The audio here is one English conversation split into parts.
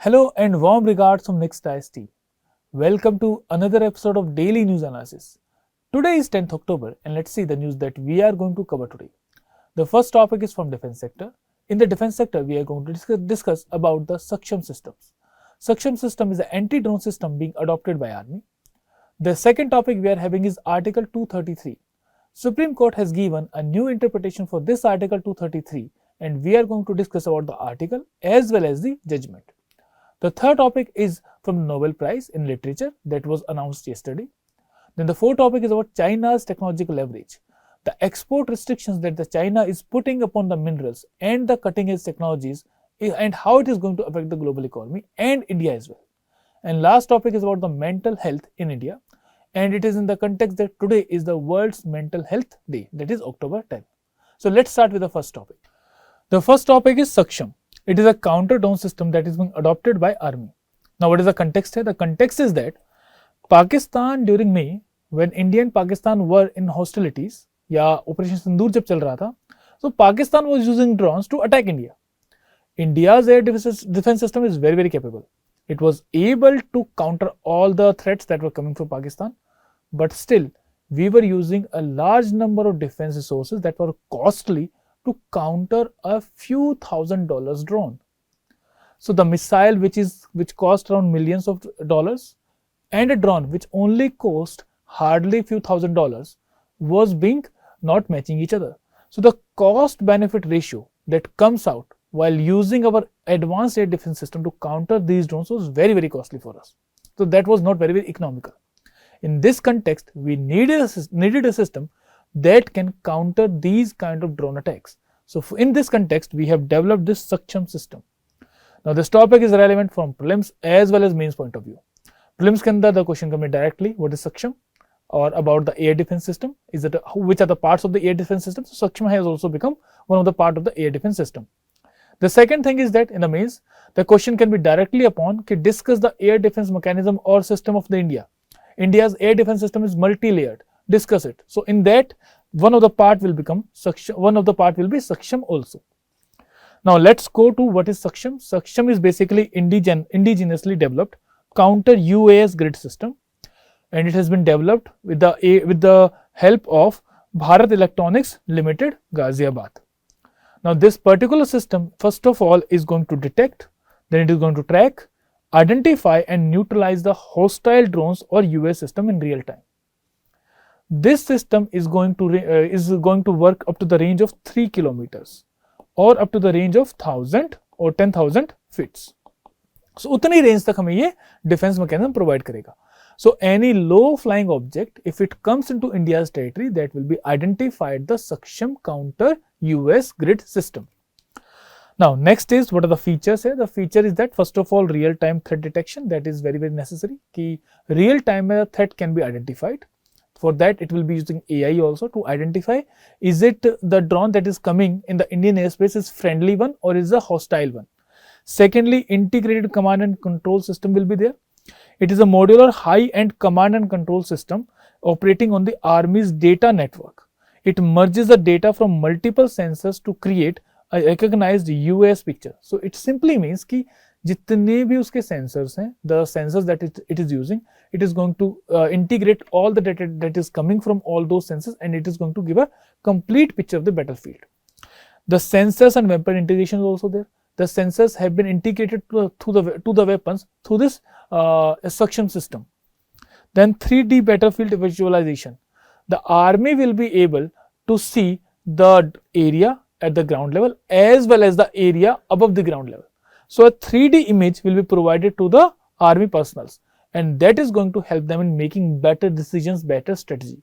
Hello and warm regards from Next IST. Welcome to another episode of Daily News Analysis. Today is 10th October and let's see the news that we are going to cover today. The first topic is from defense sector. In the defense sector, we are going to discuss about the Saksham systems. Saksham system is an anti-drone system being adopted by Army. The second topic we are having is Article 233. Supreme Court has given a new interpretation for this Article 233 and we are going to discuss about the article as well as the judgment. The third topic is from the Nobel Prize in Literature that was announced yesterday. Then the fourth topic is about China's technological leverage. The export restrictions that the China is putting upon the minerals and the cutting edge technologies and how it is going to affect the global economy and India as well. And last topic is about the mental health in India, and it is in the context that today is the World's Mental Health Day, that is October 10th. So let's start with the first topic. The first topic is Saksham. It is a counter-drone system that is being adopted by Army. Now what is the context here? The context is that Pakistan during May, when India and Pakistan were in hostilities, या Operation Sindoor जब चल रहा था, so Pakistan was using drones to attack India. India's air defense system is very capable. It was able to counter all the threats that were coming from Pakistan, but still we were using a large number of defense resources that were costly to counter a few $1,000s drone. So the missile which cost around millions of dollars and a drone which only cost hardly few $1,000s was being not matching each other. So the cost benefit ratio that comes out while using our advanced air defense system to counter these drones was very costly for us. So that was not very economical. In this context, we needed a system that can counter these kind of drone attacks. So in this context, we have developed this Saksham system. Now this topic is relevant from prelims as well as mains point of view. Prelims के अंदर the question comes directly, what is Saksham, or about the air defense system, which are the parts of the air defense system. So Saksham has also become one of the part of the air defense system. The second thing is that in the mains, the question can be directly upon to discuss the air defense mechanism or system of the India. India's air defense system is multi-layered. Discuss it. So in that, one of the part will become Saksham, one of the part will be Saksham also. Now let's go to what is Saksham. Saksham is basically indigenously developed counter-UAS grid system, and it has been developed with the help of Bharat Electronics Limited, Ghaziabad. Now this particular system, first of all, is going to detect, then it is going to track, identify and neutralize the hostile drones or UAS system in real time. This system is going to work up to the range of 3 kilometers or up to the range of 1000 or 10,000 feet. So उतनी range तक हमें ये defense mechanism provide करेगा. So any low flying object, if it comes into India's territory, that will be identified the Saksham Counter-UAS grid system. Now next is what are the features here. The feature is that first of all real-time threat detection, that is very necessary. कि real time a threat can be identified. For that it will be using AI also to identify is it the drone that is coming in the Indian airspace is friendly one or is a hostile one. Secondly, integrated command and control system will be there. It is a modular high-end command and control system operating on the Army's data network. It merges the data from multiple sensors to create a recognized UAS picture. So it simply means कि जितने भी उसके sensors हैं, the sensors that it is using, it is going to integrate all the data that is coming from all those sensors, and it is going to give a complete picture of the battlefield. The sensors and weapon integration is also there. The sensors have been integrated to the weapons through this Saksham system. Then 3D battlefield visualization. The Army will be able to see the area at the ground level as well as the area above the ground level. So a 3D image will be provided to the Army personnel, and that is going to help them in making better decisions, better strategy.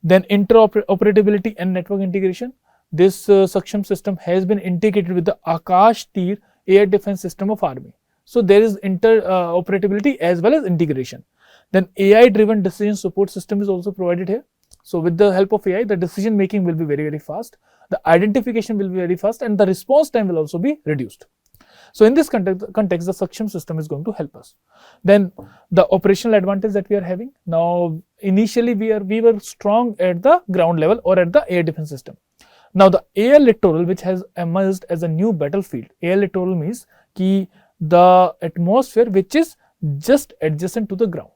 Then interoperability and network integration. This Saksham system has been integrated with the Akash Tir air defense system of Army. So there is interoperability as well as integration. Then AI driven decision support system is also provided here. So with the help of AI, the decision making will be very fast, the identification will be very fast, and the response time will also be reduced. So in this context, the Saksham system is going to help us. Then the operational advantage that we are having. Now initially we were strong at the ground level or at the air defense system. Now the air littoral, which has emerged as a new battlefield. Air littoral means कि the atmosphere which is just adjacent to the ground.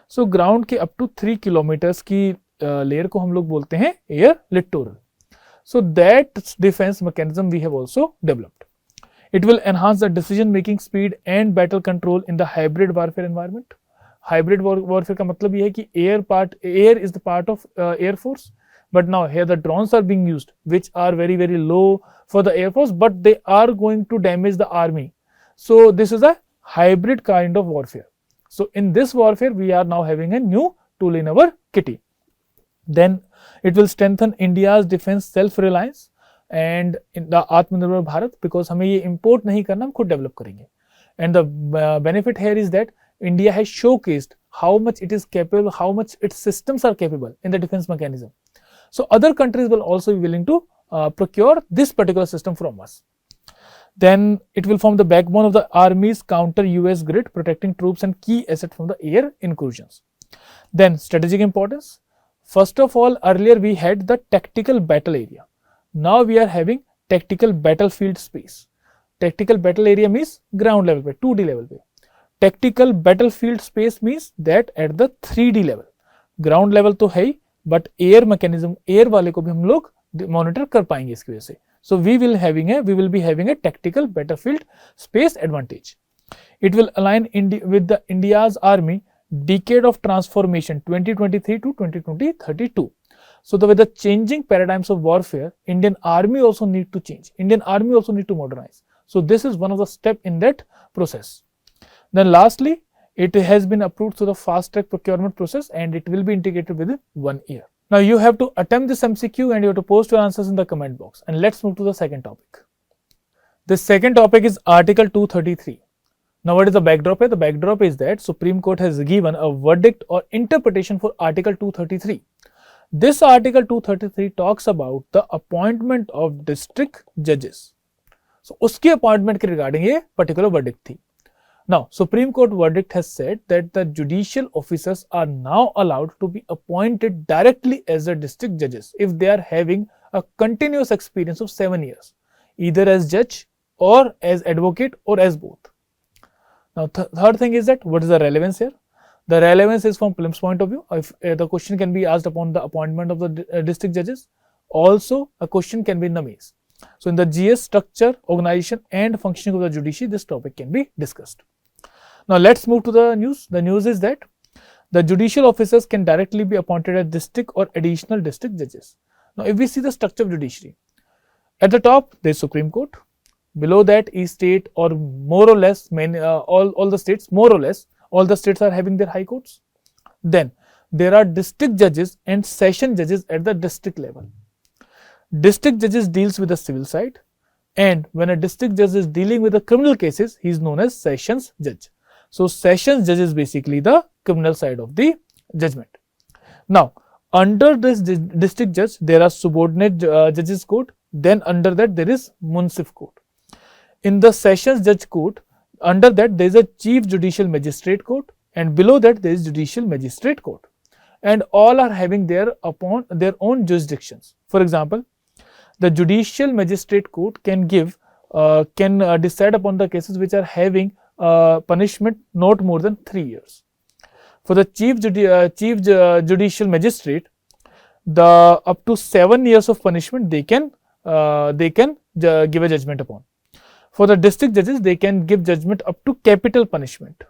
So ground के up to 3 kilometers की layer को हम लोग बोलते हैं air littoral. So that defense mechanism we have also developed. It will enhance the decision making speed and battle control in the hybrid warfare environment. Hybrid warfare का मतलब ये है कि air is the part of air force, but now here the drones are being used which are very low for the air force, but they are going to damage the army. So this is a hybrid kind of warfare. So in this warfare we are now having a new tool in our kitty. Then it will strengthen India's defense self-reliance and in the Atmanirbhar Bharat, because हमें ये import नहीं करना, हम खुद develop करेंगे. And the benefit here is that India has showcased how much it is capable, how much its systems are capable in the defense mechanism. So other countries will also be willing to procure this particular system from us. Then it will form the backbone of the Army's counter-UAS grid, protecting troops and key assets from the air incursions. Then strategic importance. First of all, earlier we had the tactical battle area. Now we are having tactical battlefield space. Tactical battle area means ground level पे, 2D level पे. Tactical battlefield space means that at the 3D level. Ground level तो है ही, but air mechanism, air वाले को भी हम लोग monitor कर पाएंगे इसकी वजह से. So we will be having a tactical battlefield space advantage. It will align with the India's army decade of transformation 2023 to 2032. So with the changing paradigms of warfare, Indian army also need to change. Indian army also need to modernize. So this is one of the step in that process. Then lastly, it has been approved through the fast track procurement process and it will be integrated within 1 year. Now you have to attempt this MCQ and you have to post your answers in the comment box. And let's move to the second topic. The second topic is Article 233. Now what is the backdrop here? The backdrop is that Supreme Court has given a verdict or interpretation for Article 233. This Article 233 talks about the appointment of district judges. So उसके appointment के regarding ये particular verdict थी. Now Supreme Court verdict has said that the judicial officers are now allowed to be appointed directly as the district judges if they are having a continuous experience of 7 years, either as judge or as advocate or as both. Now third thing is that what is the relevance here? The relevance is from prelims point of view. If the question can be asked upon the appointment of the district judges. Also a question can be in the maze. So in the GS structure, organization and functioning of the judiciary, this topic can be discussed. Now let's move to the news. The news is that the judicial officers can directly be appointed as district or additional district judges. Now if we see the structure of judiciary, at the top there is Supreme Court. Below that is state, or more or less all the states, more or less all the states are having their high courts. Then there are district judges and session judges at the district level. District judges deals with the civil side, and when a district judge is dealing with the criminal cases, he is known as sessions judge. So sessions judge is basically the criminal side of the judgment. Now under this district judge there are subordinate judges court. Then under that there is municipal court. In the sessions judge court, under that there is a chief judicial magistrate court, and below that there is judicial magistrate court, and all are having their own jurisdictions. For example, the judicial magistrate court can decide upon the cases which are having punishment not more than 3 years. For the chief judicial magistrate, the up to 7 years of punishment they can give a judgment upon. For the district judges, they can give judgment up to capital punishment.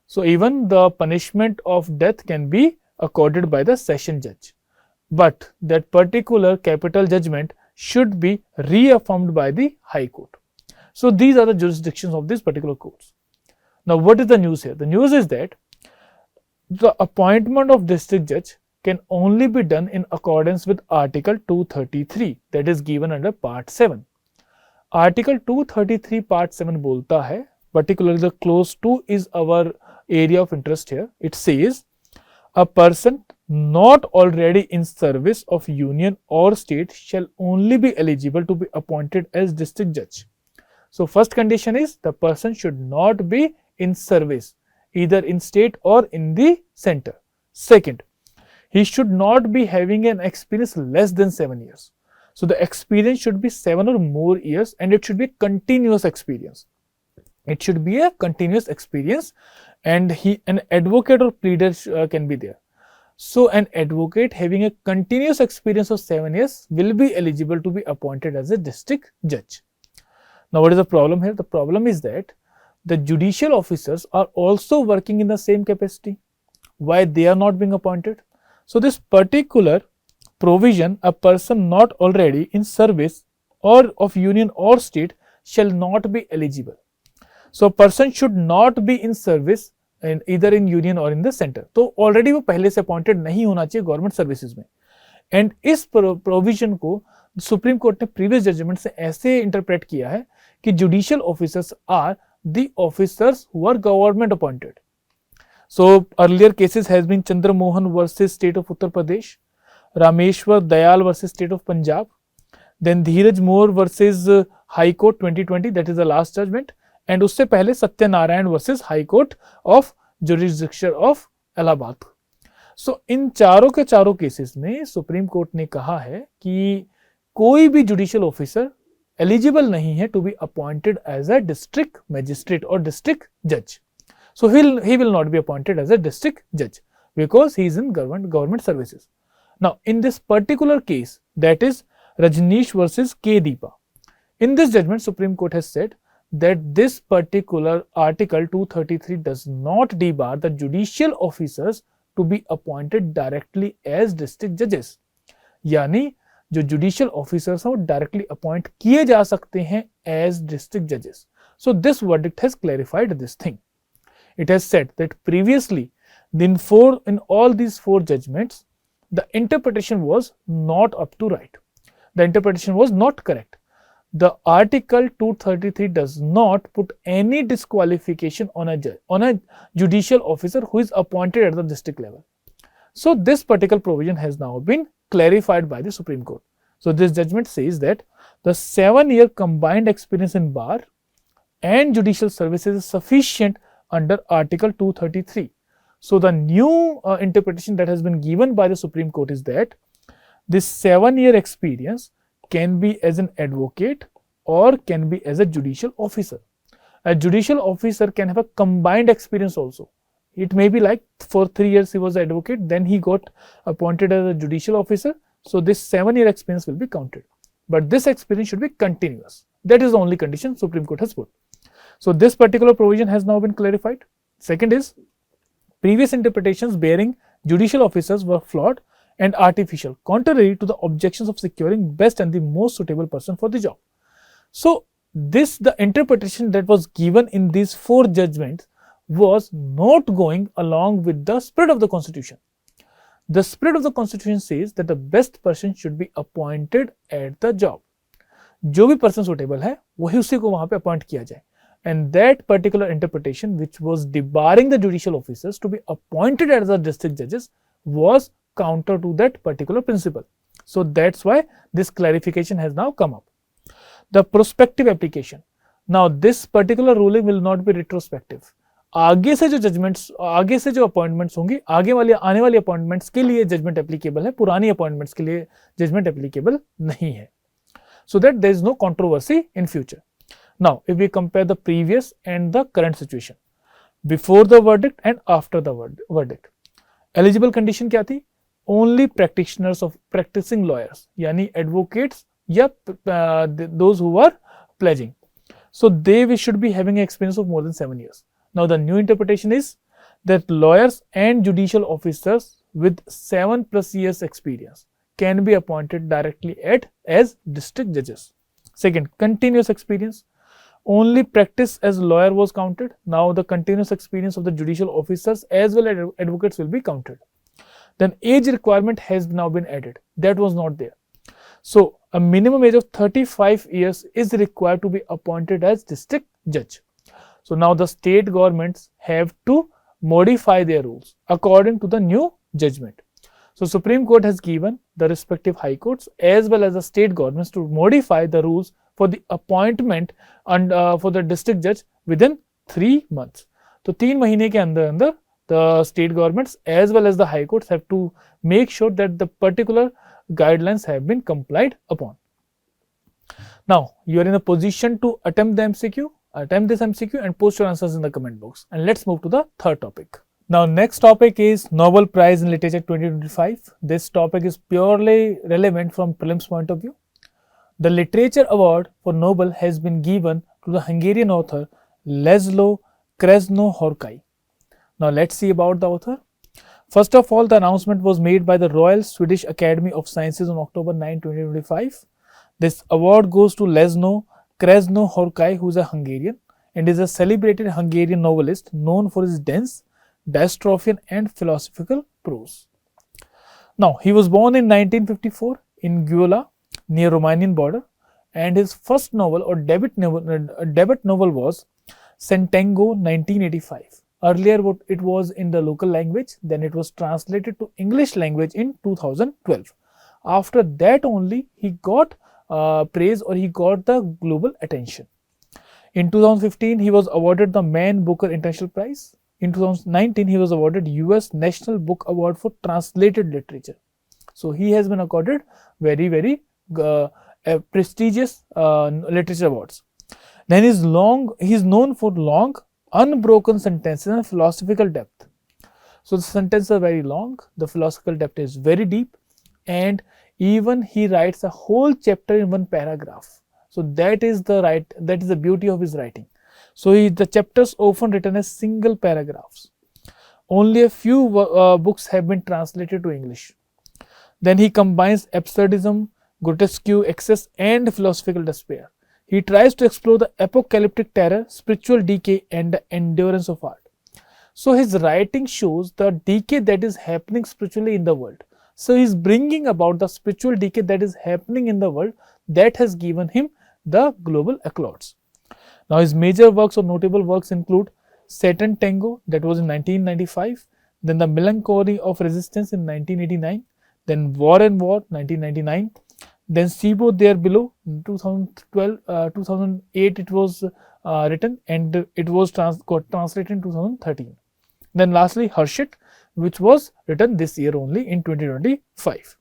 So even the punishment of death can be accorded by the session judge, but that particular capital judgment should be reaffirmed by the High Court. So these are the jurisdictions of these particular courts. Now what is the news here? The news is that the appointment of district judge can only be done in accordance with Article 233, that is given under Part 7. Article 233 Part 7 बोलता है, particularly the clause 2 is our area of interest here. It says, a person not already in service of union or state shall only be eligible to be appointed as district judge. So first condition is the person should not be in service either in state or in the center. Second, he should not be having an experience less than 7 years. So the experience should be 7 or more years and it should be continuous experience. It should be a continuous experience, and an advocate or pleader can be there. So an advocate having a continuous experience of 7 years will be eligible to be appointed as a district judge. Now what is the problem here? The problem is that the judicial officers are also working in the same capacity. Why they are not being appointed? So this particular provision, a person not already in service or of union or state shall not be eligible. So a person should not be in service in either in union or in the center. तो already वो पहले से appointed नहीं होना चाहिए government services में. And इस provision को सुप्रीम कोर्ट ने प्रीवियस जजमेंट से ऐसे इंटरप्रेट किया है कि judicial officers are the officers who are government appointed. So earlier cases has been Chandramohan versus state of Uttar Pradesh, Rameshwar Dayal versus state of Punjab, then Dheeraj Mor versus high court 2020, that is the last judgement, and उससे पहले Satyanarayan versus high court of jurisdiction of Allahabad. So इन चारों के चारों cases में supreme court ने कहा है कि कोई भी जुडिशियल ऑफिसर एलिजिबल नहीं है to be appointed as a district magistrate और डिस्ट्रिक्ट जज. So he will not be appointed as a district judge because he is in government services. Now in this particular case, that is Rajneesh versus K Deepa, in this judgment Supreme Court has said that this particular article 233 does not debar the judicial officers to be appointed directly as district judges. यानी जो judicial officers हैं वो directly appoint किए जा सकते हैं as district जजेस. So this verdict has clarified this thing. It has said that previously in all these 4 judgments the interpretation was not up to right. The interpretation was not correct. The article 233 does not put any disqualification on a judicial officer who is appointed at the district level. So this particular provision has now been clarified by the Supreme Court. So this judgment says that the 7-year combined experience in bar and judicial services is sufficient under Article 233. So the new interpretation that has been given by the Supreme Court is that this 7-year experience can be as an advocate or can be as a judicial officer. A judicial officer can have a combined experience also. It may be like for 3 years he was an advocate, then he got appointed as a judicial officer. So this 7-year experience will be counted. But this experience should be continuous. That is the only condition Supreme Court has put. So this particular provision has now been clarified. Second is, previous interpretations bearing judicial officers were flawed and artificial, contrary to the objections of securing best and the most suitable person for the job. So the interpretation that was given in these 4 judgments was not going along with the spirit of the constitution. The spirit of the constitution says that the best person should be appointed at the job. जो भी person suitable है वही उसी को वहां पे appoint किया जाए. And that particular interpretation, which was debarring the judicial officers to be appointed as the district judges, was counter to that particular principle. So that's why this clarification has now come up. The prospective application. Now this particular ruling will not be retrospective. आगे से जो judgements, आगे से जो appointments होंगी, आने वाली appointments के लिए जजमेंट एप्लीकेबल है, पुरानी अपॉइंटमेंट्स के लिए जजमेंट एप्लीकेबल नहीं है. So that there is no controversy in future. Now, if we compare the previous and the current situation, before the verdict and after the verdict, eligible condition क्या थी? Only practitioners of practicing lawyers, यानी advocates या those who are pledging. So they should be having an experience of more than 7 years. Now the new interpretation is that lawyers and judicial officers with 7+ years experience can be appointed directly as district judges. Second, continuous experience. Only practice as lawyer was counted. Now the continuous experience of the judicial officers as well as advocates will be counted. Then age requirement has now been added. That was not there. So a minimum age of 35 years is required to be appointed as district judge. So now the state governments have to modify their rules according to the new judgment. So Supreme Court has given the respective high courts as well as the state governments to modify the rules for the appointment and for the district judge within 3 months. तो 3 महीने के अंदर the state governments as well as the high courts have to make sure that the particular guidelines have been complied upon. Now you are in a position to attempt the MCQ. attempt this MCQ and post your answers in the comment box. And let's move to the third topic. Now, next topic is Nobel Prize in Literature 2025. This topic is purely relevant from prelims point of view. The Literature Award for Nobel has been given to the Hungarian author Laszlo Krasznahorkai. Now, let's see about the author. First of all, the announcement was made by the Royal Swedish Academy of Sciences on October 9, 2025. This award goes to Laszlo Krasznahorkai, who is a Hungarian and is a celebrated Hungarian novelist known for his dense, dystopian and philosophical prose. Now, he was born in 1954 in Gheola, near Romanian border, and his first novel or debut novel was Sentengo 1985. Earlier it was in the local language, then it was translated to English language in 2012. After that only he got praise, or he got the global attention. In 2015 he was awarded the Man Booker International Prize. In 2019 he was awarded US National Book Award for Translated Literature. So he has been accorded very prestigious literature awards. Then he is known for long, unbroken sentences and philosophical depth. So the sentences are very long, the philosophical depth is very deep, and even he writes a whole chapter in one paragraph. So that is the beauty of his writing. So the chapters often written as single paragraphs. Only a few books have been translated to English. Then he combines absurdism, grotesque excess and philosophical despair. He tries to explore the apocalyptic terror, spiritual decay and the endurance of art. So his writing shows the decay that is happening spiritually in the world. So he is bringing about the spiritual decay that is happening in the world that has given him the global accolades. Now his major works or notable works include Saturn Tango, that was in 1995, then The Melancholy of Resistance in 1989, then War and War 1999, then Sibo There Below 2008 it was written, and it was got translated in 2013. Then lastly Hershit, which was written this year only in 2025.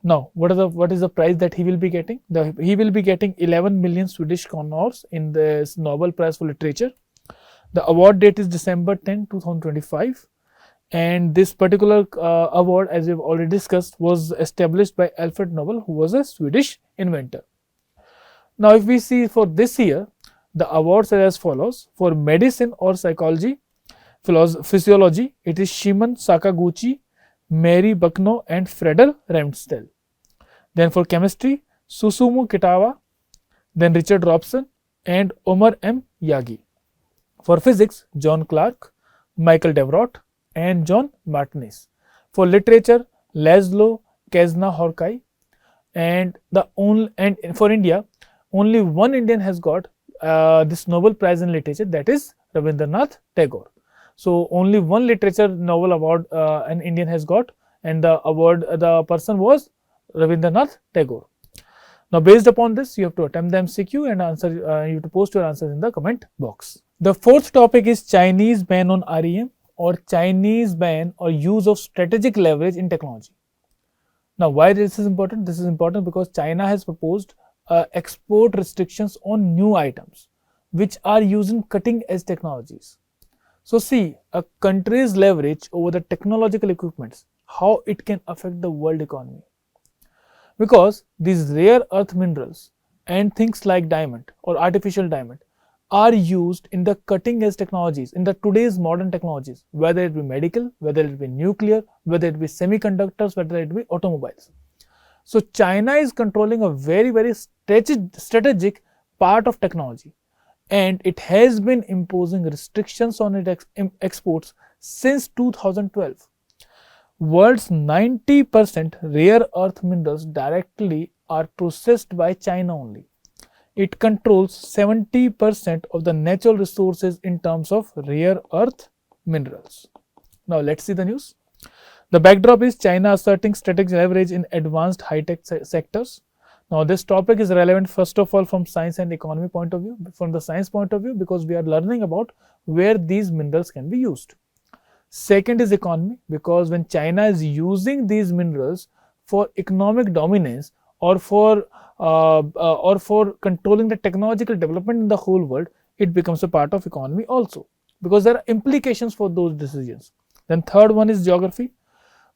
Now, what is the prize that he will be getting? He will be getting 11 million Swedish kronor in this Nobel Prize for Literature. The award date is December 10, 2025. And this particular award, as we have already discussed, was established by Alfred Nobel, who was a Swedish inventor. Now, if we see for this year, the awards are as follows. For medicine or psychology, physiology, it is Shimon Sakaguchi, Mary Bucknell and Fredel Ramsdell. Then for chemistry, Susumu Kitawa, then Richard Robson and Omar M. Yagi. For physics, John Clark, Michael Devrot and John Martinez. For literature, Laszlo Krasznahorkai, and for India, only one Indian has got this Nobel Prize in Literature, that is Rabindranath Tagore. So only one literature novel award an Indian has got, and the person was Rabindranath Tagore. Now based upon this, you have to attempt the MCQ and answer. You have to post your answers in the comment box. The fourth topic is Chinese ban on REM, or Chinese ban or use of strategic leverage in technology. Now why this is important? This is important because China has proposed export restrictions on new items which are using cutting edge technologies. So see, a country's leverage over the technological equipments, how it can affect the world economy. Because these rare earth minerals and things like diamond or artificial diamond are used in the cutting edge technologies, in the today's modern technologies, whether it be medical, whether it be nuclear, whether it be semiconductors, whether it be automobiles. So China is controlling a very strategic part of technology, and it has been imposing restrictions on its exports since 2012. World's 90% rare earth minerals directly are processed by China only. It controls 70% of the natural resources in terms of rare earth minerals. Now let's see the news. The backdrop is China asserting strategic leverage in advanced high-tech sectors. Now this topic is relevant first of all from science and economy point of view. From the science point of view, because we are learning about where these minerals can be used. Second is economy, because when China is using these minerals for economic dominance or for controlling the technological development in the whole world, it becomes a part of economy also, because there are implications for those decisions. Then third one is geography,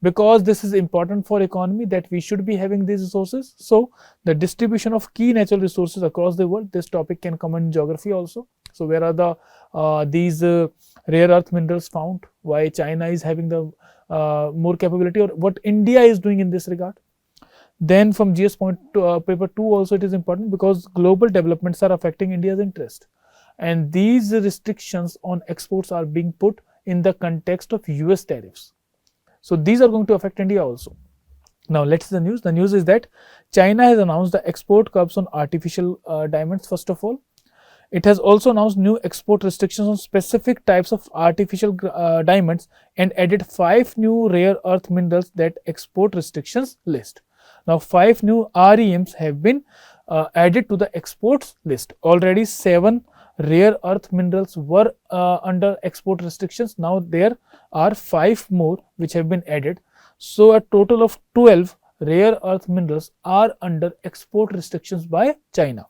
because this is important for economy that we should be having these resources. So the distribution of key natural resources across the world, this topic can come in geography also. So where are the these rare earth minerals found, why China is having the more capability, or what India is doing in this regard. Then from GS point to, paper 2 also it is important, because global developments are affecting India's interest, and these restrictions on exports are being put in the context of US tariffs. So these are going to affect India also. Now let's see the news. The news is that China has announced the export curbs on artificial diamonds. First of all, it has also announced new export restrictions on specific types of artificial diamonds and added 5 new rare earth minerals that export restrictions list. Now 5 new REMs have been added to the exports list. Already 7 rare earth minerals were under export restrictions. Now there are 5 more which have been added. So a total of 12 rare earth minerals are under export restrictions by China.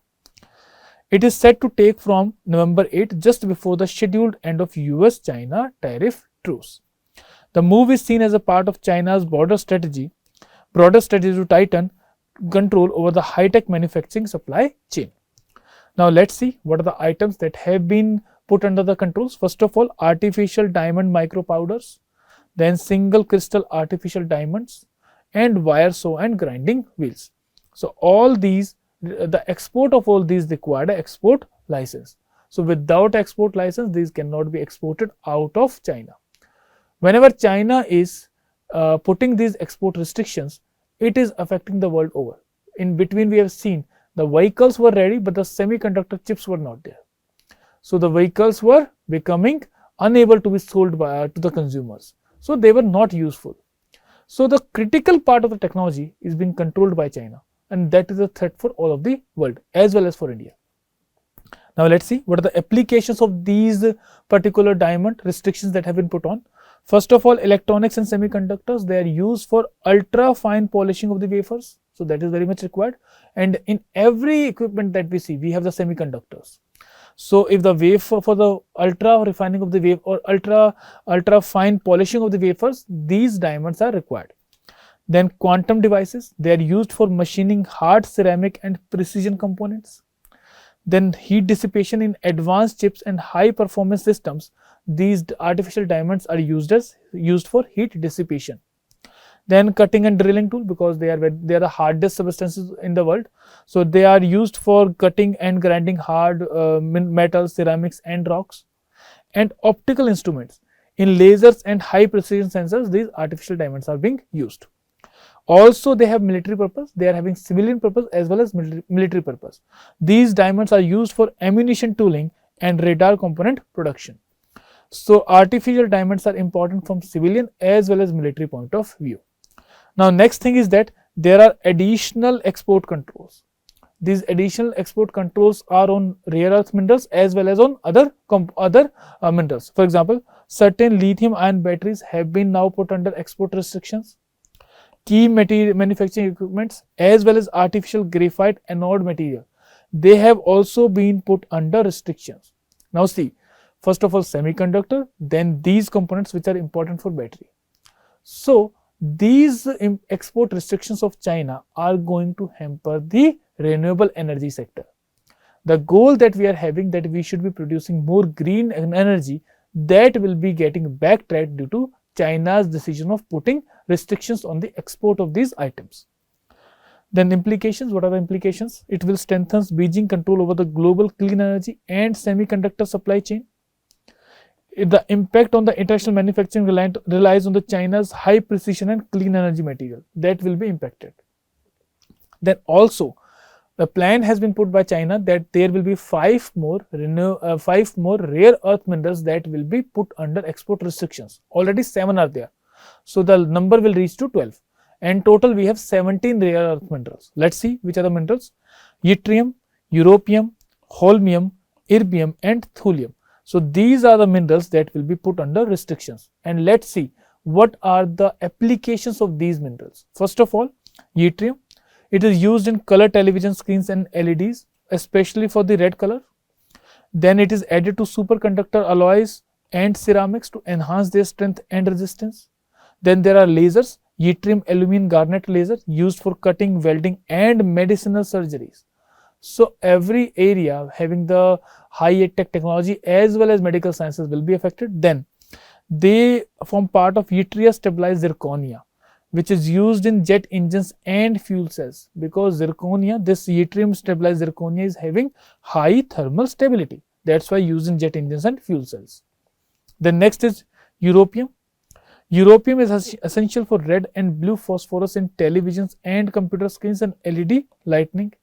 It is set to take from November 8, just before the scheduled end of US-China tariff truce. The move is seen as a part of China's broader strategy to tighten control over the high-tech manufacturing supply chain. Now let's see what are the items that have been put under the controls. First of all, artificial diamond micro powders, then single crystal artificial diamonds, and wire saw and grinding wheels. So all these, the export of all these required an export license. So without export license, these cannot be exported out of China. Whenever China is putting these export restrictions, it is affecting the world over. In between, we have seen the vehicles were ready, but the semiconductor chips were not there. So the vehicles were becoming unable to be sold to the consumers. So they were not useful. So the critical part of the technology is being controlled by China, and that is a threat for all of the world as well as for India. Now let's see what are the applications of these particular diamond restrictions that have been put on. First of all, electronics and semiconductors, they are used for ultra fine polishing of the wafers. So that is very much required. And in every equipment that we see, we have the semiconductors. So if the wafer, for the ultra refining of the wafer or ultra fine polishing of the wafers, these diamonds are required. Then quantum devices, they are used for machining hard ceramic and precision components. Then heat dissipation in advanced chips and high performance systems, these artificial diamonds are used for heat dissipation. Then cutting and drilling tool, because they are the hardest substances in the world, so they are used for cutting and grinding hard metals, ceramics and rocks. And optical instruments, in lasers and high precision sensors, these artificial diamonds are being used. Also they have military purpose, they are having civilian purpose as well as military purpose. These diamonds are used for ammunition tooling and radar component production. So artificial diamonds are important from civilian as well as military point of view. Now next thing is that there are additional export controls. These additional export controls are on rare earth minerals as well as on other minerals. For example, certain lithium ion batteries have been now put under export restrictions. Key manufacturing equipments as well as artificial graphite anode material, they have also been put under restrictions. Now see, first of all semiconductor, then these components which are important for battery. So these export restrictions of China are going to hamper the renewable energy sector. The goal that we are having, that we should be producing more green energy, that will be getting backtracked due to China's decision of putting restrictions on the export of these items. Then implications, what are the implications? It will strengthen Beijing control over the global clean energy and semiconductor supply chain. The impact on the international manufacturing relies on the China's high precision and clean energy material, that will be impacted. Then also the plan has been put by China that there will be 5 more rare earth minerals that will be put under export restrictions. Already 7 are there. So the number will reach to 12. And total we have 17 rare earth minerals. Let's see which are the minerals. Yttrium, europium, holmium, erbium and thulium. So these are the minerals that will be put under restrictions. And let's see what are the applications of these minerals. First of all, yttrium. It is used in color television screens and LEDs, especially for the red color. Then it is added to superconductor alloys and ceramics to enhance their strength and resistance. Then there are lasers, yttrium aluminum garnet laser used for cutting, welding and medicinal surgeries. So every area having the high tech technology as well as medical sciences will be affected. Then they form part of yttrium stabilized zirconia, which is used in jet engines and fuel cells, because zirconia, this yttrium stabilized zirconia, is having high thermal stability. That's why used in jet engines and fuel cells. Then next is europium. Europium is essential for red and blue phosphorus in televisions and computer screens and LED lighting.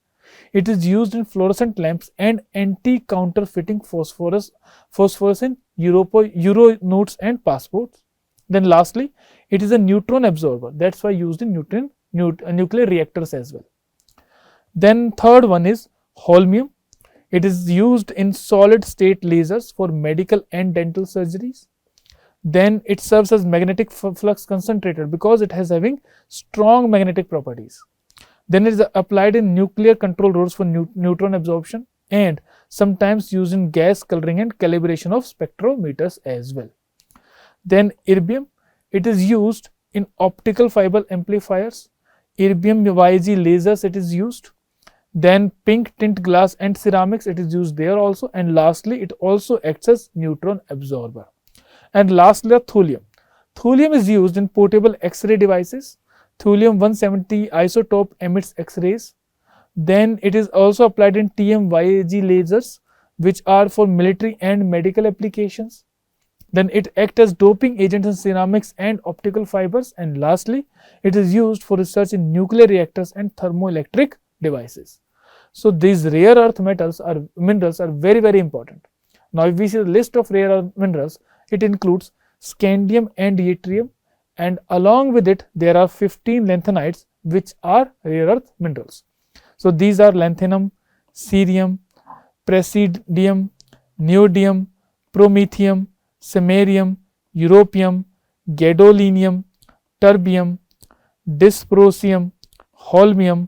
It is used in fluorescent lamps and anti-counterfeiting phosphorescent euro notes and passports. Then lastly, it is a neutron absorber. That's why used in nuclear reactors as well. Then third one is holmium. It is used in solid state lasers for medical and dental surgeries. Then it serves as magnetic flux concentrator because it has having strong magnetic properties. Then it is applied in nuclear control rods for neutron absorption, and sometimes used in gas coloring and calibration of spectrometers as well. Then erbium, it is used in optical fiber amplifiers, erbium YG lasers it is used. Then pink tint glass and ceramics, it is used there also. And lastly, it also acts as neutron absorber. And lastly, thulium. Thulium is used in portable X-ray devices. Thulium 170 isotope emits X-rays. Then it is also applied in TMYAG lasers, which are for military and medical applications. Then it acts as doping agent in ceramics and optical fibers. And lastly, it is used for research in nuclear reactors and thermoelectric devices. So these rare earth minerals are very, very important. Now if we see the list of rare earth minerals, it includes scandium and yttrium, and along with it there are 15 lanthanides which are rare earth minerals. So these are lanthanum, cerium, praseodymium, neodymium, promethium, samarium, europium, gadolinium, terbium, dysprosium, holmium,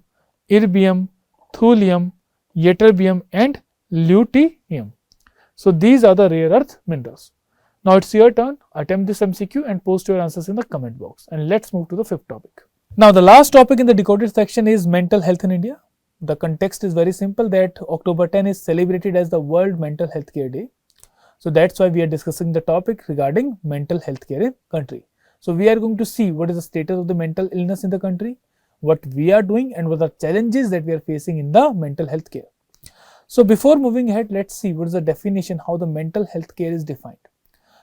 erbium, thulium, ytterbium and lutetium. So these are the rare earth minerals. Now it's your turn. Attempt this MCQ and post your answers in the comment box. And let's move to the fifth topic. Now the last topic in the decoded section is mental health in India. The context is very simple, that October 10 is celebrated as the World Mental Health Care Day. So that's why we are discussing the topic regarding mental health care in country. So we are going to see what is the status of the mental illness in the country, what we are doing and what are the challenges that we are facing in the mental health care. So before moving ahead, let's see what is the definition, how the mental health care is defined.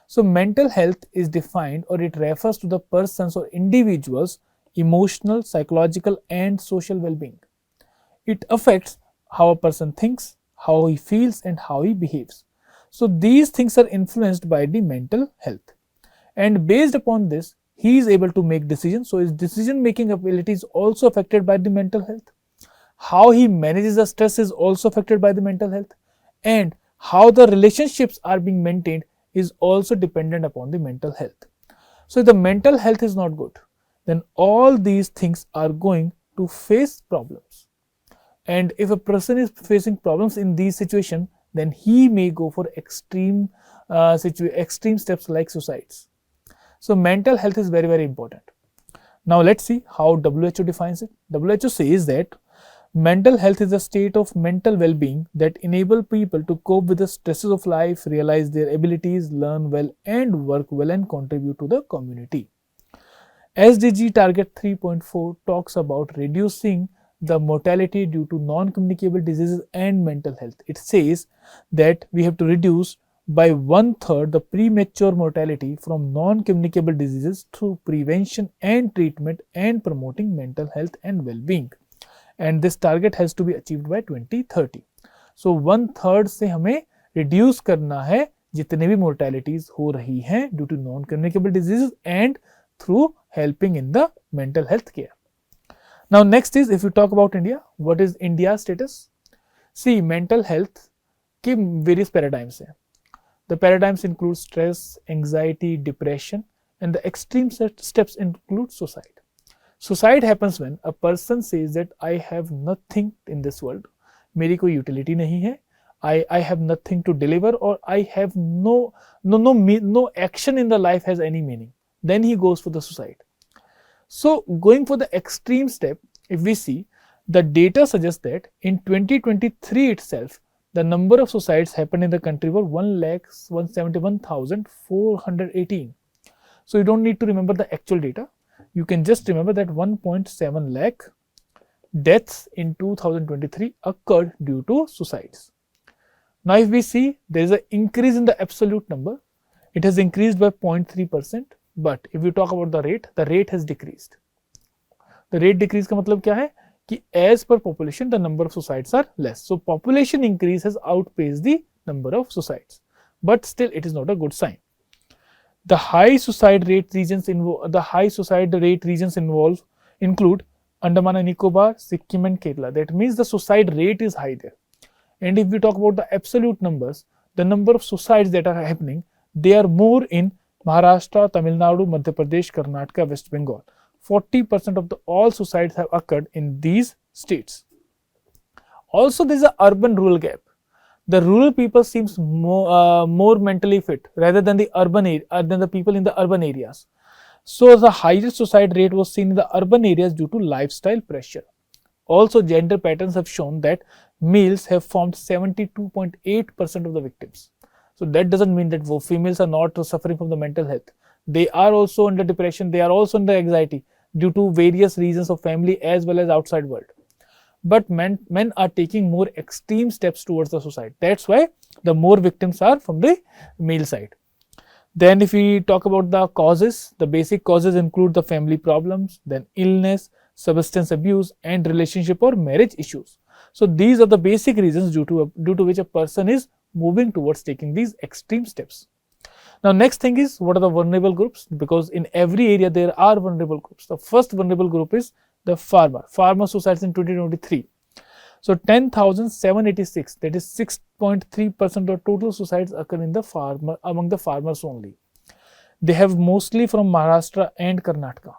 So mental health is defined, or it refers to the person's or individual's emotional, psychological and social well-being. It affects how a person thinks, how he feels and how he behaves. So these things are influenced by the mental health, and based upon this he is able to make decisions. So his decision making ability is also affected by the mental health. How he manages the stress is also affected by the mental health, and how the relationships are being maintained is also dependent upon the mental health. So if the mental health is not good, then all these things are going to face problems. And if a person is facing problems in these situations, then he may go for extreme steps like suicides. So mental health is very, very important. Now let's see how WHO defines it. WHO says that mental health is a state of mental well-being that enable people to cope with the stresses of life, realize their abilities, learn well and work well and contribute to the community. SDG Target 3.4 talks about reducing the mortality due to non-communicable diseases and mental health. It says that we have to reduce by 1/3 the premature mortality from non-communicable diseases through prevention and treatment and promoting mental health and well-being. And this target has to be achieved by 2030. So 1/3 से हमें reduce करना है जितने भी mortalities हो रही हैं due to non-communicable diseases and through helping in the mental health care. Now next is, if you talk about India, what is India's status? See, mental health के various paradigms हैं. The paradigms include stress, anxiety, depression, and the extreme steps include suicide. Suicide happens when a person says that I have nothing in this world, मेरी कोई utility नहीं है, I have nothing to deliver, or I have no action in the life has any meaning. Then he goes for the suicide. So going for the extreme step, if we see, the data suggests that in 2023 itself, the number of suicides happened in the country were 1,171,418. So you don't need to remember the actual data. You can just remember that 1.7 lakh deaths in 2023 occurred due to suicides. Now if we see, there is an increase in the absolute number. It has increased by 0.3%, but if we talk about the rate has decreased. The rate decrease का मतलब क्या है कि as per population the number of suicides are less. So population increase has outpaced the number of suicides, but still it is not a good sign. The high suicide rate regions include Andaman and Nicobar, Sikkim and Kerala. That means the suicide rate is high there. And if we talk about the absolute numbers, the number of suicides that are happening, they are more in Maharashtra, Tamil Nadu, Madhya Pradesh, Karnataka, West Bengal. 40% of all suicides have occurred in these states. Also, there is an urban-rural gap. The rural people seems more mentally fit rather than the people in the urban areas. So the highest suicide rate was seen in the urban areas due to lifestyle pressure. Also, gender patterns have shown that males have formed 72.8% of the victims. So that doesn't mean that females are not suffering from the mental health. They are also under depression, they are also under anxiety due to various reasons of family as well as outside world. But men are taking more extreme steps towards the suicide. That's why the more victims are from the male side. Then if we talk about the causes, the basic causes include the family problems, then illness, substance abuse and relationship or marriage issues. So these are the basic reasons due to which a person is moving towards taking these extreme steps. Now next thing is, what are the vulnerable groups? Because in every area there are vulnerable groups. The first vulnerable group is the farmer suicides in 2023. So 10,786, that is 6.3% of total suicides occur in the among the farmers only. They have mostly from Maharashtra and Karnataka.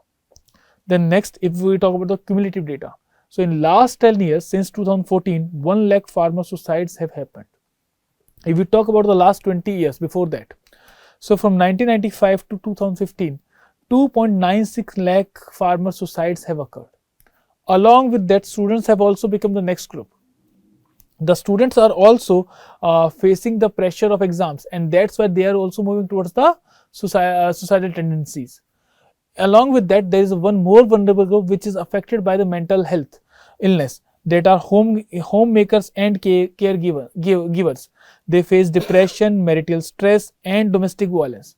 Then next, if we talk about the cumulative data, so in last 10 years since 2014, 1 lakh farmer suicides have happened. If we talk about the last 20 years before that, so from 1995 to 2015, 2.96 lakh farmer suicides have occurred. Along with that, students have also become the next group. The students are also facing the pressure of exams, and that's why they are also moving towards the suicidal tendencies. Along with that, there is one more vulnerable group which is affected by the mental health illness, that are homemakers and caregivers. They face depression, marital stress and domestic violence,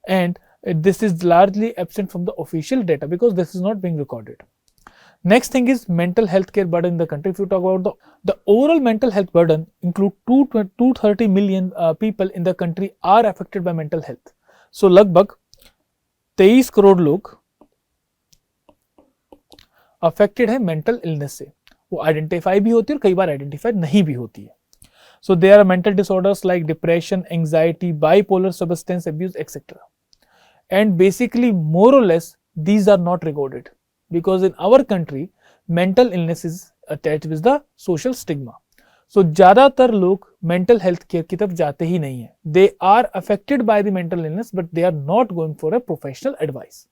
and this is largely absent from the official data because this is not being recorded. Next thing is mental health care burden in the country. If you talk about the overall mental health burden, include 230 million people in the country are affected by mental health. So लगभग 23 करोड़ लोग affected है mental illness से. वो identify भी होती है और कई बार आइडेंटिफाई नहीं भी होती है. So there are mental disorders like depression, anxiety, bipolar, substance abuse, etc. And basically, more or less, these are not recorded because in our country, mental illness is attached with the social stigma. So ज़्यादातर लोग mental health care की तरफ जाते ही नहीं हैं. They are affected by the mental illness, but they are not going for a professional advice.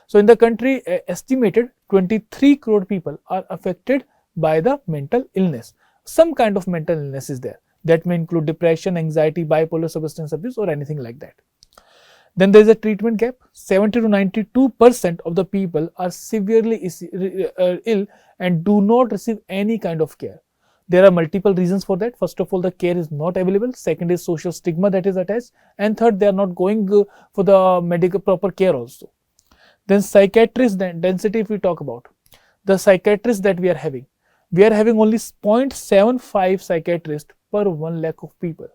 So in the country, estimated 23 crore people are affected by the mental illness. Some kind of mental illness is there. That may include depression, anxiety, bipolar, substance abuse, or anything like that. Then there is a treatment gap. 70 to 92% of the people are severely ill and do not receive any kind of care. There are multiple reasons for that. First of all, the care is not available. Second is social stigma that is attached. And third, they are not going for the medical proper care also. Then psychiatrist density, if we talk about the psychiatrists that we are having only 0.75 psychiatrists per 1 lakh of people.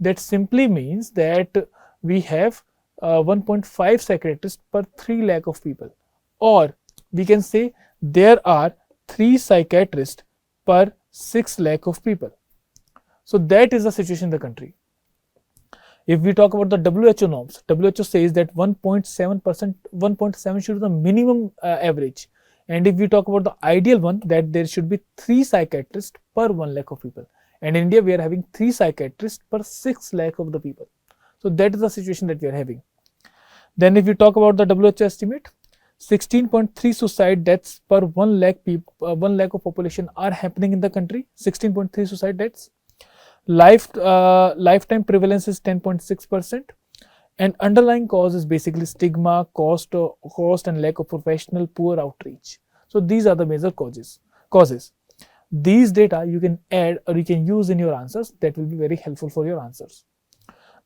That simply means that we have 1.5 psychiatrists per 3 lakh of people, or we can say there are 3 psychiatrists per 6 lakh of people. So that is the situation in the country. If we talk about the WHO norms, WHO says that 1.7% should be the minimum average. And if we talk about the ideal one, that there should be 3 psychiatrists per 1 lakh of people. and in India we are having 3 psychiatrists per 6 lakh of the people. So that is the situation that we are having. Then if you talk about the WHO estimate, 16.3 suicide deaths per 1 lakh people, 1 lakh of population are happening in the country. 16.3 suicide deaths. Lifetime prevalence is 10.6%, and underlying cause is basically stigma, cost and lack of professional, poor outreach. So these are the major causes. These data you can add or you can use in your answers. That will be very helpful for your answers.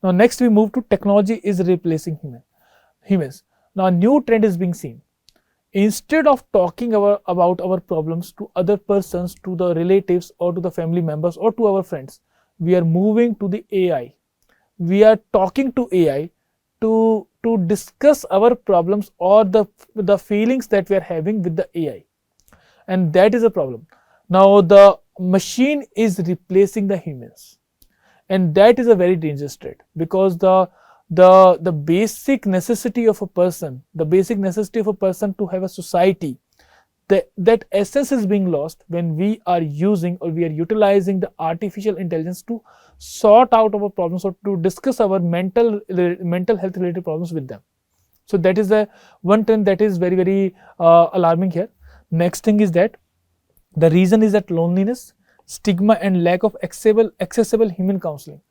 Now next we move to technology is replacing humans. Now a new trend is being seen. Instead of talking about our problems to other persons, to the relatives or to the family members or to our friends, we are moving to the AI. We are talking to AI to discuss our problems or the feelings that we are having with the AI, and that is a problem. Now the machine is replacing the humans, and that is a very dangerous trait, because the basic necessity of a person, to have a society, that essence is being lost when we are using or we are utilizing the artificial intelligence to sort out our problems or to discuss our mental health related problems with them. So that is the one trend that is very, very alarming here. Next thing is that the reason is that loneliness, stigma and lack of accessible human counseling,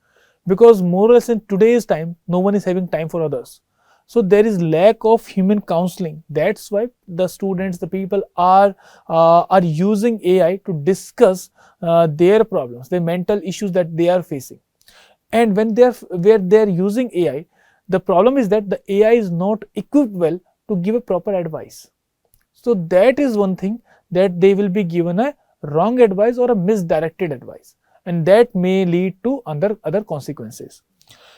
because more or less in today's time no one is having time for others. So there is lack of human counseling. That's why the students, the people are using AI to discuss their problems, their mental issues that they are facing. And when they are using AI, the problem is that the AI is not equipped well to give a proper advice. So that is one thing, that they will be given a wrong advice or a misdirected advice, and that may lead to other consequences.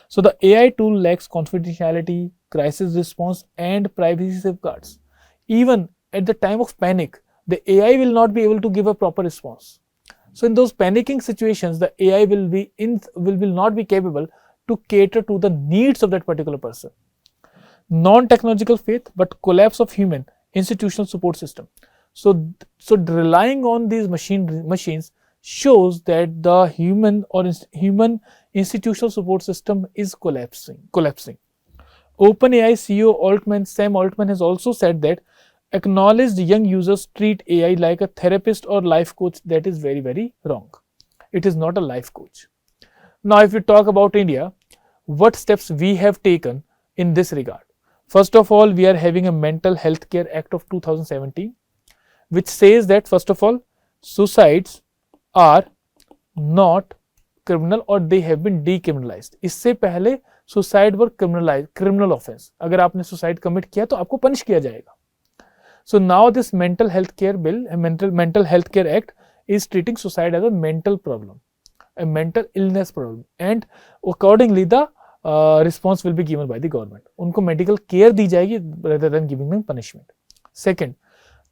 So the AI tool lacks confidentiality, crisis response and privacy safeguards. Even at the time of panic, the AI will not be able to give a proper response. So in those panicking situations, the AI will not be capable to cater to the needs of that particular person. Non-technological faith, but collapse of human institutional support system. So relying on these machines shows that the human institutional support system is collapsing. OpenAI CEO Sam Altman has also said that acknowledged young users treat AI like a therapist or life coach. That is very, very wrong. It is not a life coach. Now, if we talk about India, what steps we have taken in this regard? First of all, we are having a Mental Health Care Act of 2017, which says that first of all, suicides are not criminal or they have been decriminalized. इससे पहले suicide वर criminal offence. अगर आपने suicide commit किया तो आपको punish किया जाएगा. So now this mental health care bill, mental health care act, is treating suicide as a mental problem, a mental illness problem, and accordingly the response will be given by the government. उनको medical care दी जाएगी rather than giving them punishment. Second,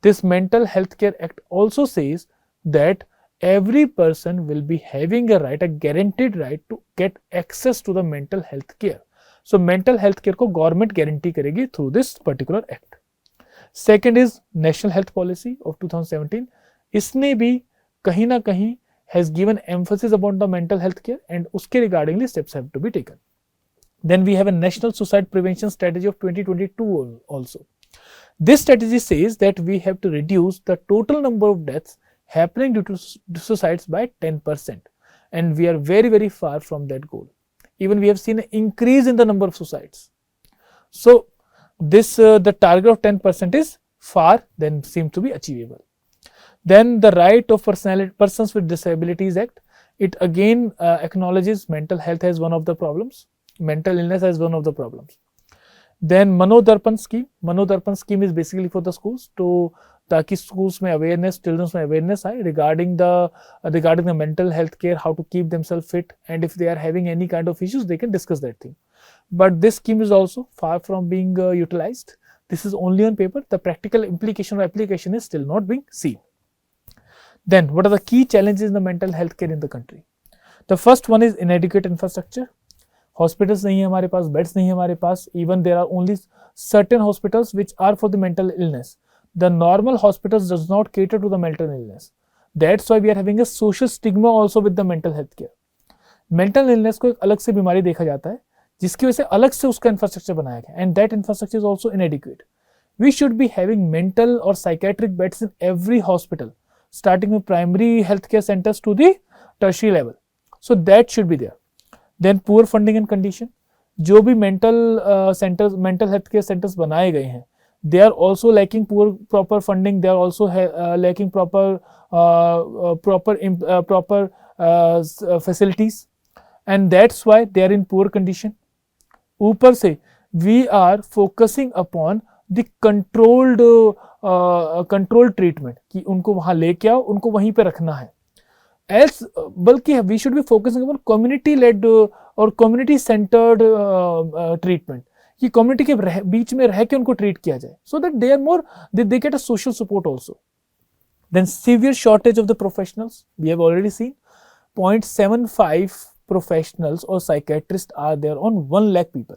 this mental health care act also says that every person will be having a guaranteed right to get access to the mental health care. So mental health care को government guarantee करेगी through this particular act. Second is National Health Policy of 2017. इसने भी कहीं ना कहीं has given emphasis about the mental health care, and उसके regardingly steps have to be taken. Then we have a National Suicide Prevention Strategy of 2022 also. This strategy says that we have to reduce the total number of deaths happening due to suicides by 10%, and we are very, very far from that goal. Even we have seen an increase in the number of suicides. So this the target of 10% is far than seems to be achievable. Then the Right of Persons with Disabilities Act, it again acknowledges mental health as one of the problems, mental illness as one of the problems. Then Manodarpan scheme is basically for the schools to ताकि schools में awareness, children में awareness आए regarding the mental health care, how to keep themselves fit, and if they are having any kind of issues they can discuss that thing. But this scheme is also far from being utilized. This is only on paper. The practical implication or application is still not being seen. Then what are the key challenges in the mental health care in the country? The first one is inadequate infrastructure. Hospitals नहीं है हमारे पास, beds नहीं है हमारे पास. Even there are only certain hospitals which are for the mental illness. The normal hospitals does not cater to the mental illness. That's why we are having a social stigma also with the mental health care. Mental illness को एक अलग से बीमारी देखा जाता है जिसकी वजह से अलग से उसका इंफ्रास्ट्रक्चर बनाया गया, and that infrastructure is also inadequate. We should be having mental और psychiatric beds in every hospital, starting with primary healthcare centers to the tertiary level. So that should be there. Then poor funding and condition. जो भी mental centers, mental healthcare centers बनाए गए हैं, they are also lacking proper funding. They are also lacking proper facilities, and that's why they are in poor condition. ऊपर से we are focusing upon the controlled treatment कि उनको वहां लेके आओ, उनको वहीं पे रखना है. Else, बल्कि we should be focusing upon community led और community centered treatment कि community के बीच में रह के उनको treat किया जाए, so that they are more, they get a social support also. Then severe shortage of the professionals. We have already seen 0.75 professionals or psychiatrists are there on 1 lakh people.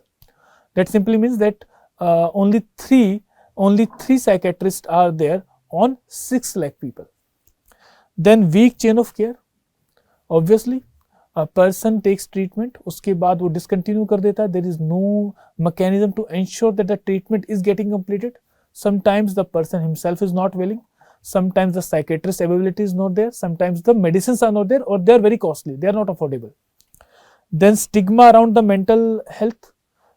That simply means that only three psychiatrists are there on 6 lakh people. Then weak chain of care. Obviously, a person takes treatment, उसके बाद वो discontinue कर देता है. There is no mechanism to ensure that the treatment is getting completed. Sometimes the person himself is not willing. Sometimes the psychiatrist availability is not there. Sometimes the medicines are not there, or they are very costly. They are not affordable. Then stigma around the mental health.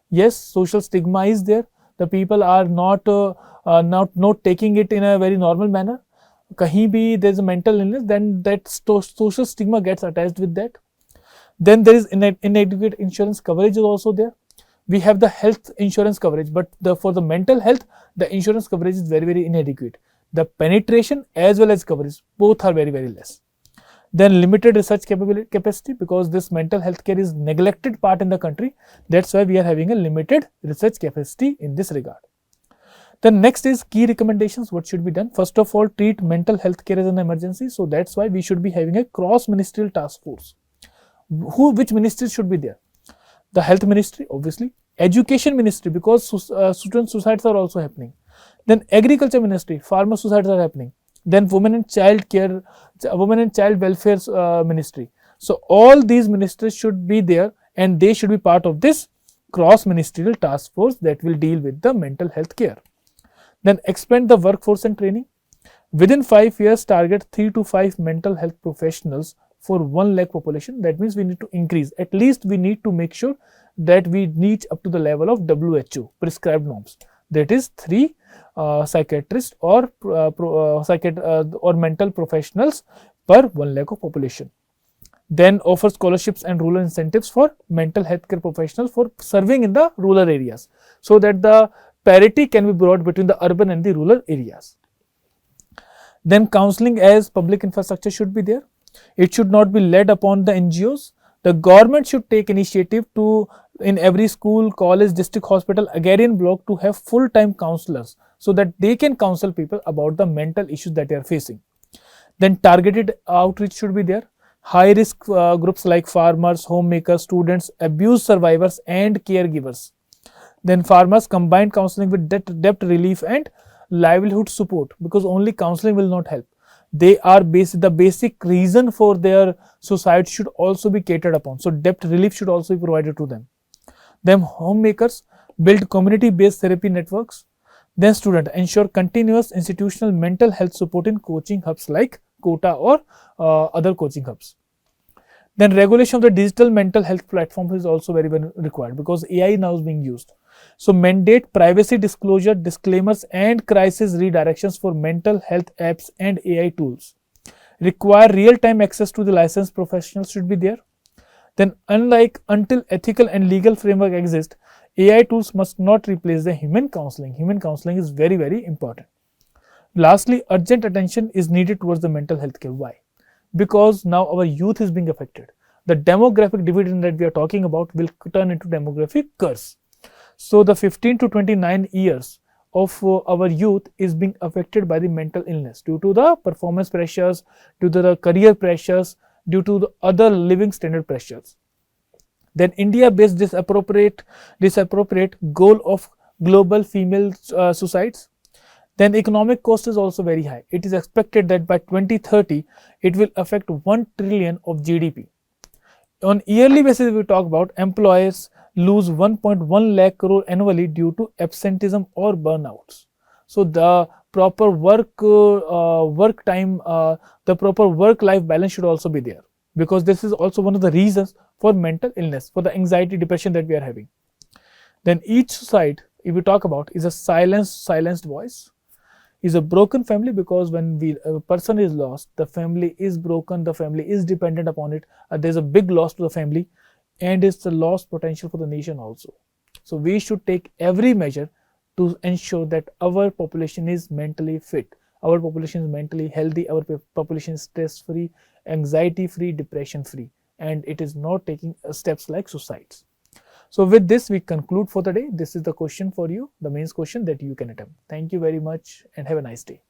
Yes, social stigma is there. The people are not taking it in a very normal manner. Kahin bhi there is a mental illness, then that social stigma gets attached with that. Then there is inadequate insurance coverage is also there. We have the health insurance coverage, but for the mental health, the insurance coverage is very, very inadequate. The penetration as well as coverage, both are very, very less. Then limited research capacity, because this mental health care is neglected part in the country. That's why we are having a limited research capacity in this regard. The next is key recommendations. What should be done? First of all, treat mental health care as an emergency. So that's why we should be having a cross-ministerial task force. Which ministries should be there? The health ministry, obviously. Education ministry, because student suicides are also happening. Then agriculture ministry, farmer suicides are happening. Then women and child welfare ministry. So all these ministries should be there, and they should be part of this cross-ministerial task force that will deal with the mental health care. Then expand the workforce and training. Within 5 years, target 3 to 5 mental health professionals for 1 lakh population. That means we need to increase. At least we need to make sure that we reach up to the level of WHO prescribed norms. That is 3 psychiatrists or mental professionals per 1 lakh of population. Then offer scholarships and rural incentives for mental health care professionals for serving in the rural areas, so that the parity can be brought between the urban and the rural areas. Then counseling as public infrastructure should be there. It should not be led upon the NGOs. The government should take initiative to, in every school, college, district hospital, agrarian block, to have full-time counselors, so that they can counsel people about the mental issues that they are facing. Then targeted outreach should be there. High risk groups like farmers, homemakers, students, abuse survivors and caregivers. Then farmers, combined counseling with debt relief and livelihood support, because only counseling will not help. They are the basic reason for their suicide should also be catered upon. So debt relief should also be provided to them. Then homemakers, build community-based therapy networks. Then student, ensure continuous institutional mental health support in coaching hubs like Kota or other coaching hubs. Then regulation of the digital mental health platforms is also very, very required, because AI now is being used. So mandate privacy disclosure, disclaimers and crisis redirections for mental health apps and AI tools. Require real-time access to the licensed professionals should be there. Then until ethical and legal framework exist, AI tools must not replace the human counseling. Human counseling is very, very important. Lastly, urgent attention is needed towards the mental health care. Why? Because now our youth is being affected. The demographic dividend that we are talking about will turn into demographic curse. So the 15 to 29 years of our youth is being affected by the mental illness due to the performance pressures, due to the career pressures, due to the other living standard pressures. Then India-based disappropriate goal of global female suicides. Then economic cost is also very high. It is expected that by 2030 it will affect 1 trillion of GDP. On yearly basis, we talk about employers lose 1.1 lakh crore annually due to absenteeism or burnouts. So the proper work time, the proper work-life balance should also be there, because this is also one of the reasons for mental illness, for the anxiety, depression that we are having. Then each side, if we talk about, is a silenced voice, is a broken family, because when a person is lost, the family is broken, the family is dependent upon it. There's a big loss to the family, and it's a lost potential for the nation also. So we should take every measure to ensure that our population is mentally fit, our population is mentally healthy, our population is stress free, anxiety free, depression free, and it is not taking steps like suicides. So with this, we conclude for the day. This is the question for you, the main question that you can attempt. Thank you very much and have a nice day.